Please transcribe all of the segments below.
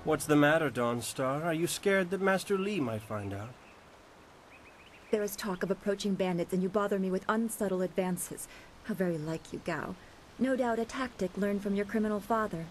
What's the matter, Dawnstar? Are you scared that Master Li might find out? There is talk of approaching bandits, and you bother me with unsubtle advances. How very like you, Gao. No doubt a tactic learned from your criminal father.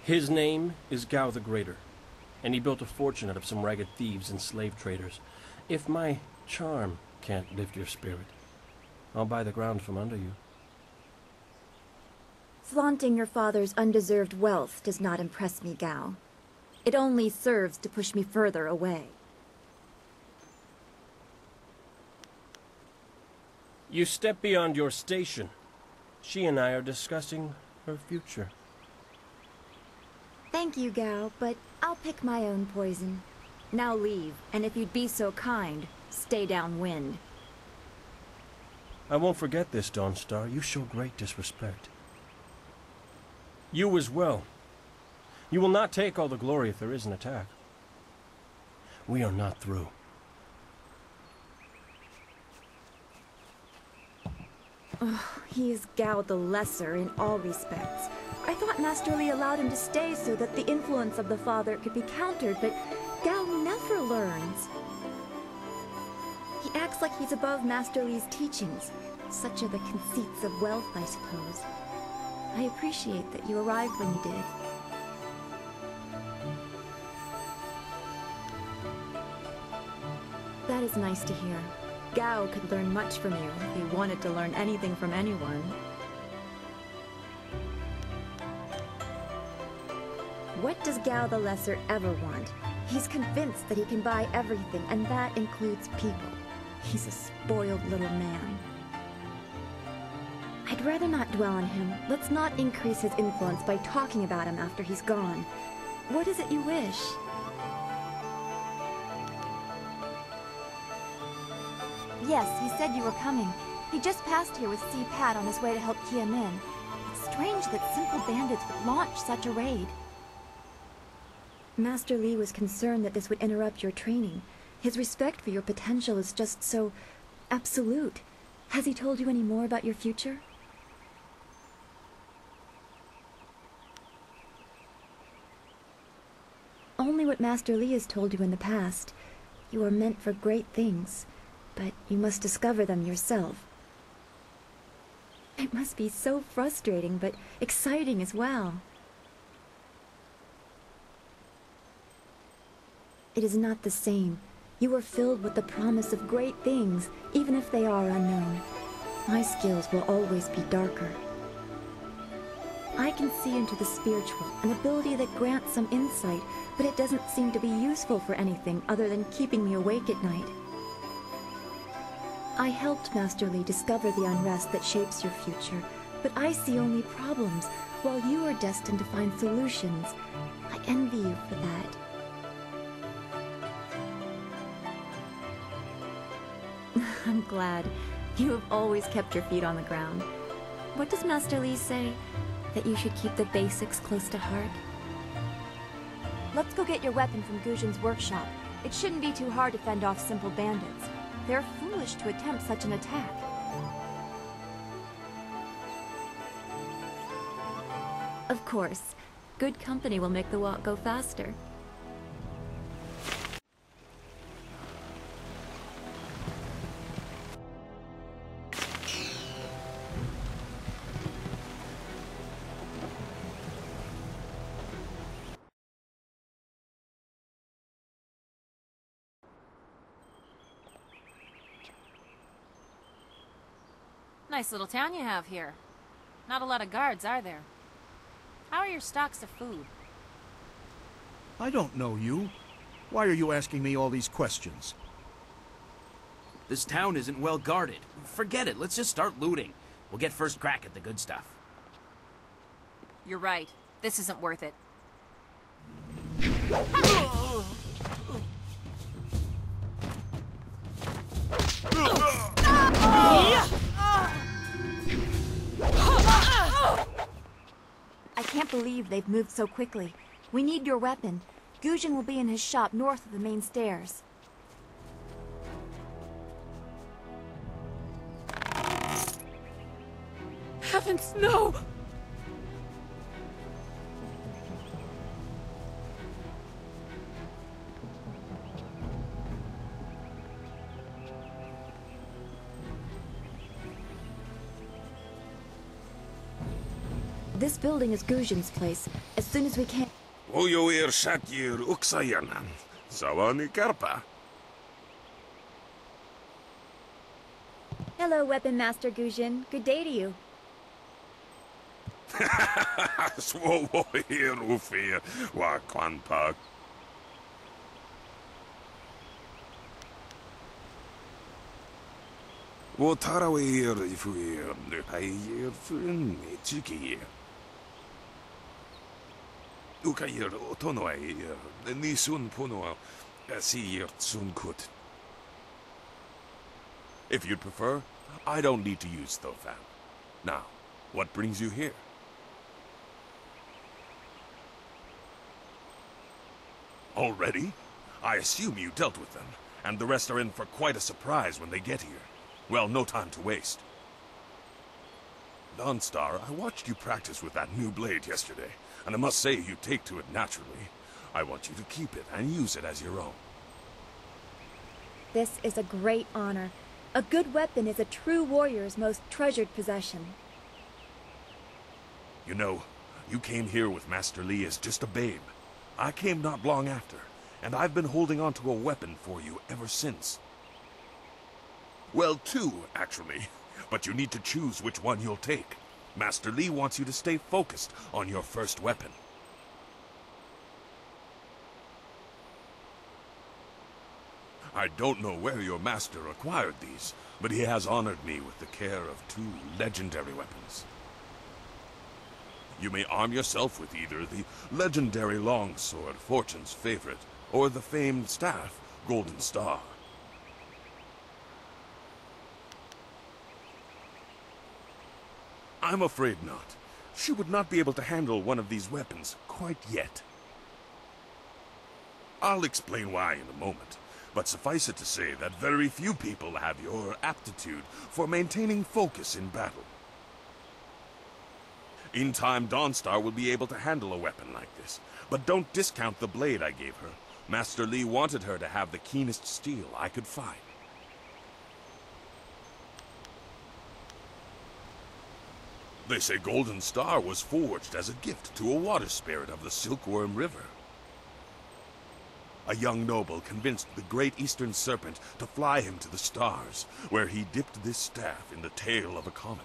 His name is Gao the Greater, and he built a fortune out of some ragged thieves and slave traders. If my charm can't lift your spirit, I'll buy the ground from under you. Flaunting your father's undeserved wealth does not impress me, Gao. It only serves to push me further away. You step beyond your station. She and I are discussing her future. Thank you, Gao, but I'll pick my own poison. Now leave, and if you'd be so kind, stay downwind. I won't forget this, Dawnstar. You show great disrespect. You as well. You will not take all the glory if there is an attack. We are not through. Oh, he is Gao the Lesser in all respects. I thought Master Li allowed him to stay so that the influence of the father could be countered, but Gao never learns. He acts like he's above Master Li's teachings. Such are the conceits of wealth, I suppose. I appreciate that you arrived when you did. That is nice to hear. Gao could learn much from you if he wanted to learn anything from anyone. What does Gao the Lesser ever want? He's convinced that he can buy everything, and that includes people. He's a spoiled little man. I'd rather not dwell on him. Let's not increase his influence by talking about him after he's gone. What is it you wish? Yes, he said you were coming. He just passed here with Si Pat on his way to help Kia Min. It's strange that simple bandits would launch such a raid. Master Li was concerned that this would interrupt your training. His respect for your potential is just so absolute. Has he told you any more about your future? Only what Master Li has told you in the past. You are meant for great things, but you must discover them yourself. It must be so frustrating, but exciting as well. It is not the same. You are filled with the promise of great things, even if they are unknown. My skills will always be darker. I can see into the spiritual, an ability that grants some insight, but it doesn't seem to be useful for anything other than keeping me awake at night. I helped Master Li discover the unrest that shapes your future, but I see only problems, while you are destined to find solutions. I envy you for that. I'm glad. You have always kept your feet on the ground. What does Master Li say? That you should keep the basics close to heart? Let's go get your weapon from Gujin's workshop. It shouldn't be too hard to fend off simple bandits. They're foolish to attempt such an attack. Of course. Good company will make the walk go faster. Nice little town you have here. Not a lot of guards, are there? How are your stocks of food? I don't know you. Why are you asking me all these questions? This town isn't well guarded. Forget it, let's just start looting. We'll get first crack at the good stuff. You're right. This isn't worth it. I can't believe they've moved so quickly. We need your weapon. Gujin will be in his shop north of the main stairs. Heavens, no! This building is Gujin's place. As soon as we can... Ujoir Shatyir Uksayanan. Sawani Karpa. Hello, Weapon Master Gujin. Good day to you. Swowohir Ufir Wakwanpa. Wotarawir Ifuir Nupayir Fun Chiki. Ukayir Otonoir Nisun Puno Asir Tsunkut. If you'd prefer, I don't need to use Thofan. Now, what brings you here? Already? I assume you dealt with them, and the rest are in for quite a surprise when they get here. Well, no time to waste. Dawnstar, I watched you practice with that new blade yesterday, and I must say you take to it naturally. I want you to keep it and use it as your own. This is a great honor. A good weapon is a true warrior's most treasured possession. You know, you came here with Master Li as just a babe. I came not long after, and I've been holding on to a weapon for you ever since. Well, two, actually. But you need to choose which one you'll take. Master Li wants you to stay focused on your first weapon. I don't know where your master acquired these, but he has honored me with the care of two legendary weapons. You may arm yourself with either the legendary longsword, Fortune's favorite, or the famed staff, Golden Star. I'm afraid not. She would not be able to handle one of these weapons quite yet. I'll explain why in a moment, but suffice it to say that very few people have your aptitude for maintaining focus in battle. In time, Dawnstar will be able to handle a weapon like this, but don't discount the blade I gave her. Master Li wanted her to have the keenest steel I could find. They say Golden Star was forged as a gift to a water spirit of the Silkworm River. A young noble convinced the great Eastern Serpent to fly him to the stars, where he dipped this staff in the tail of a comet.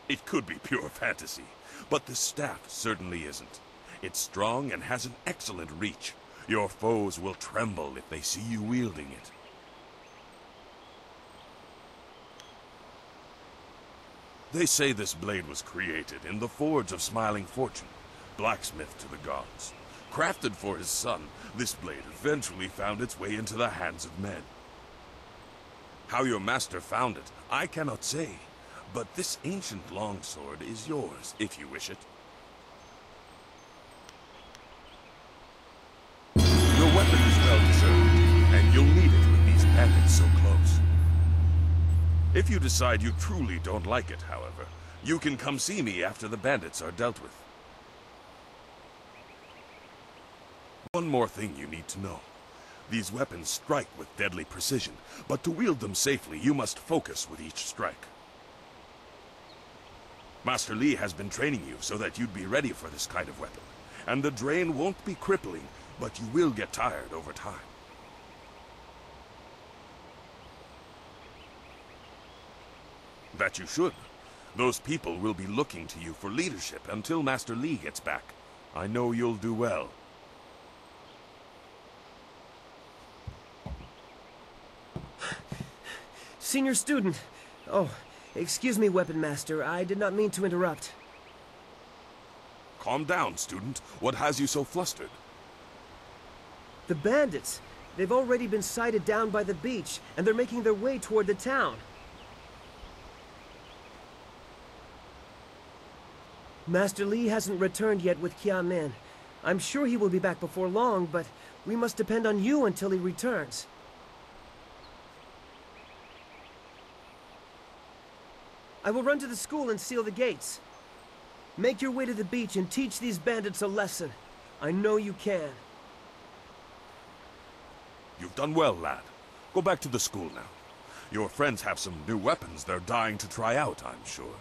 It could be pure fantasy, but the staff certainly isn't. It's strong and has an excellent reach. Your foes will tremble if they see you wielding it. They say this blade was created in the forge of Smiling Fortune, blacksmith to the gods. Crafted for his son, this blade eventually found its way into the hands of men. How your master found it, I cannot say, but this ancient longsword is yours, if you wish it. Your weapon is well-deserved, and you'll need it with these bandits so close. If you decide you truly don't like it, however, you can come see me after the bandits are dealt with. One more thing you need to know. These weapons strike with deadly precision, but to wield them safely, you must focus with each strike. Master Li has been training you so that you'd be ready for this kind of weapon, and the drain won't be crippling, but you will get tired over time. That you should. Those people will be looking to you for leadership until Master Li gets back. I know you'll do well. Senior student. Oh, excuse me, Weapon Master. I did not mean to interrupt. Calm down, student. What has you so flustered? The bandits. They've already been sighted down by the beach, and they're making their way toward the town. Master Li hasn't returned yet with Qiamin. I'm sure he will be back before long, but we must depend on you until he returns. I will run to the school and seal the gates. Make your way to the beach and teach these bandits a lesson. I know you can. You've done well, lad. Go back to the school now. Your friends have some new weapons they're dying to try out, I'm sure.